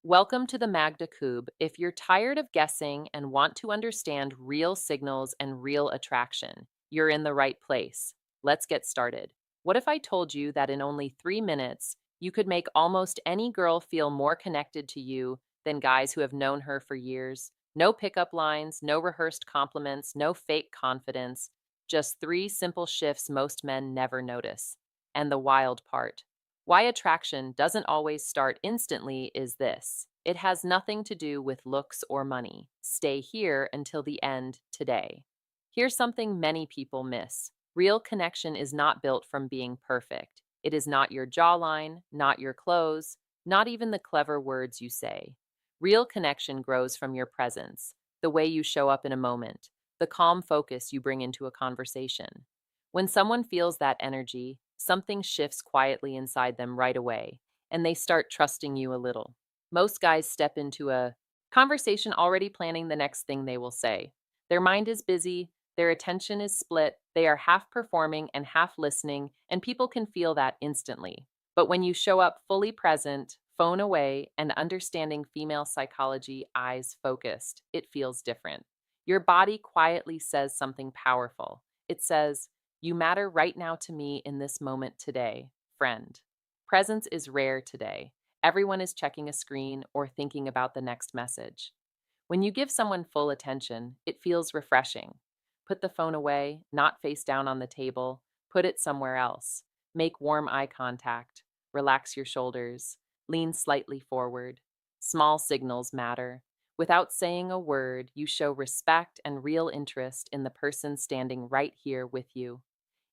Welcome to the Magda Cube. If you're tired of guessing and want to understand real signals and real attraction, you're in the right place. Let's get started. What if I told you that in only 3 minutes, you could make almost any girl feel more connected to you than guys who have known her for years? No pickup lines, no rehearsed compliments, no fake confidence, just three simple shifts most men never notice. And the wild part: why attraction doesn't always start instantly is this: it has nothing to do with looks or money. Stay here until the end today. Here's something many people miss: real connection is not built from being perfect. It is not your jawline, not your clothes, not even the clever words you say. Real connection grows from your presence, the way you show up in a moment, the calm focus you bring into a conversation. When someone feels that energy, something shifts quietly inside them right away, and they start trusting you a little. Most guys step into a conversation already planning the next thing they will say. Their mind is busy, their attention is split, they are half performing and half listening, and people can feel that instantly. But when you show up fully present, phone away, and understanding female psychology, eyes focused, it feels different. Your body quietly says something powerful. It says, "You matter right now to me in this moment today, friend." Presence is rare today. Everyone is checking a screen or thinking about the next message. When you give someone full attention, it feels refreshing. Put the phone away, not face down on the table. Put it somewhere else. Make warm eye contact. Relax your shoulders. Lean slightly forward. Small signals matter. Without saying a word, you show respect and real interest in the person standing right here with you.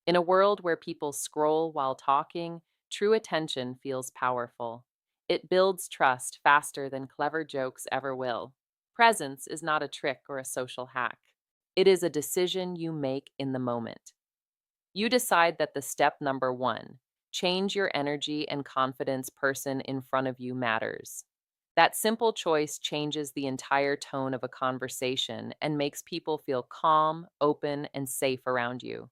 In a world where people scroll while talking, true attention feels powerful. It builds trust faster than clever jokes ever will. Presence is not a trick or a social hack. It is a decision you make in the moment. You decide that the step number one, change your energy and confidence person in front of you, matters. That simple choice changes the entire tone of a conversation and makes people feel calm, open, and safe around you.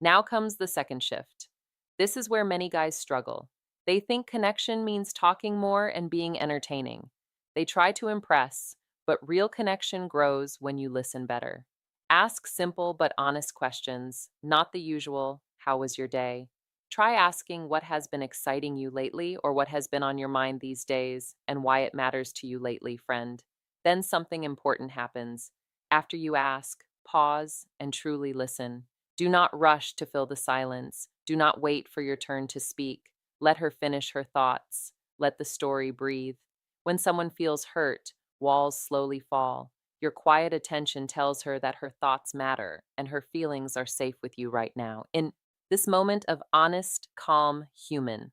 Now comes the second shift. This is where many guys struggle. They think connection means talking more and being entertaining. They try to impress, but real connection grows when you listen better. Ask simple but honest questions, not the usual, "How was your day?" Try asking what has been exciting you lately or what has been on your mind these days and why it matters to you lately, friend. Then something important happens. After you ask, pause and truly listen. Do not rush to fill the silence. Do not wait for your turn to speak. Let her finish her thoughts. Let the story breathe. When someone feels hurt, walls slowly fall. Your quiet attention tells her that her thoughts matter and her feelings are safe with you right now. In this moment of honest, calm, human.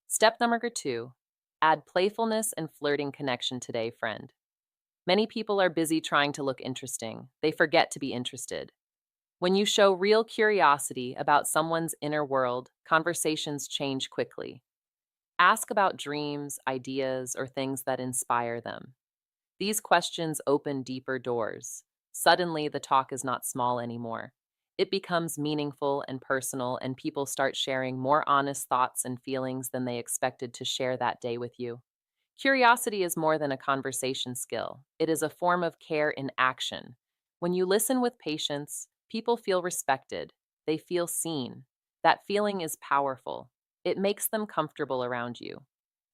Step number two, add playfulness and flirting connection today, friend. Many people are busy trying to look interesting. They forget to be interested. When you show real curiosity about someone's inner world, conversations change quickly. Ask about dreams, ideas, or things that inspire them. These questions open deeper doors. Suddenly, the talk is not small anymore. It becomes meaningful and personal, and people start sharing more honest thoughts and feelings than they expected to share that day with you. Curiosity is more than a conversation skill, it is a form of care in action. When you listen with patience, people feel respected, they feel seen. That feeling is powerful. It makes them comfortable around you.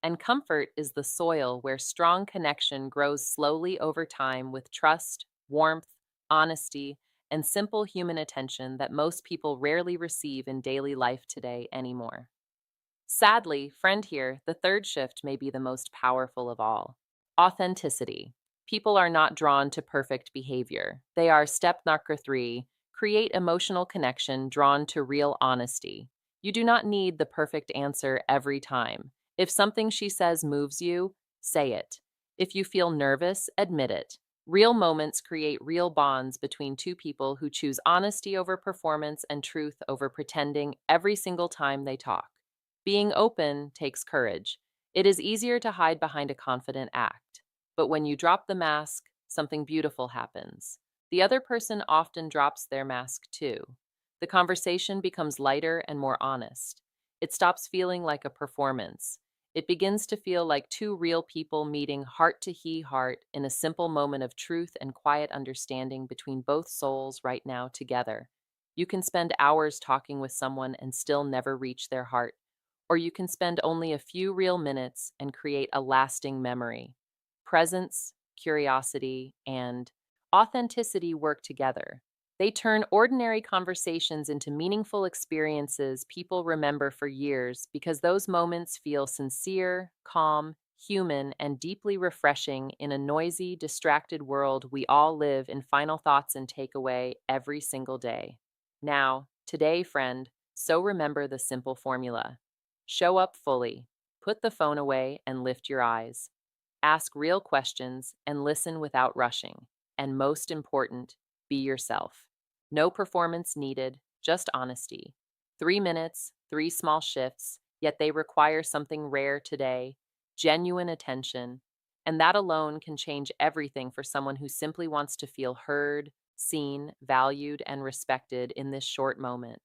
And comfort is the soil where strong connection grows slowly over time with trust, warmth, honesty, and simple human attention that most people rarely receive in daily life today anymore. Sadly, friend here, the third shift may be the most powerful of all: authenticity. People are not drawn to perfect behavior. They are step number three, create emotional connection drawn to real honesty. You do not need the perfect answer every time. If something she says moves you, say it. If you feel nervous, admit it. Real moments create real bonds between two people who choose honesty over performance and truth over pretending every single time they talk. Being open takes courage. It is easier to hide behind a confident act. But when you drop the mask, something beautiful happens. The other person often drops their mask too. The conversation becomes lighter and more honest. It stops feeling like a performance. It begins to feel like two real people meeting heart to heart in a simple moment of truth and quiet understanding between both souls right now together. You can spend hours talking with someone and still never reach their heart, or you can spend only a few real minutes and create a lasting memory. Presence, curiosity, and authenticity work together. They turn ordinary conversations into meaningful experiences people remember for years because those moments feel sincere, calm, human, and deeply refreshing in a noisy, distracted world we all live in. Final thoughts and takeaway every single day. Now, today, friend, so remember the simple formula. Show up fully, put the phone away, and lift your eyes. Ask real questions and listen without rushing. And most important, be yourself. No performance needed, just honesty. 3 minutes, three small shifts, yet they require something rare today, genuine attention. And that alone can change everything for someone who simply wants to feel heard, seen, valued, and respected in this short moment.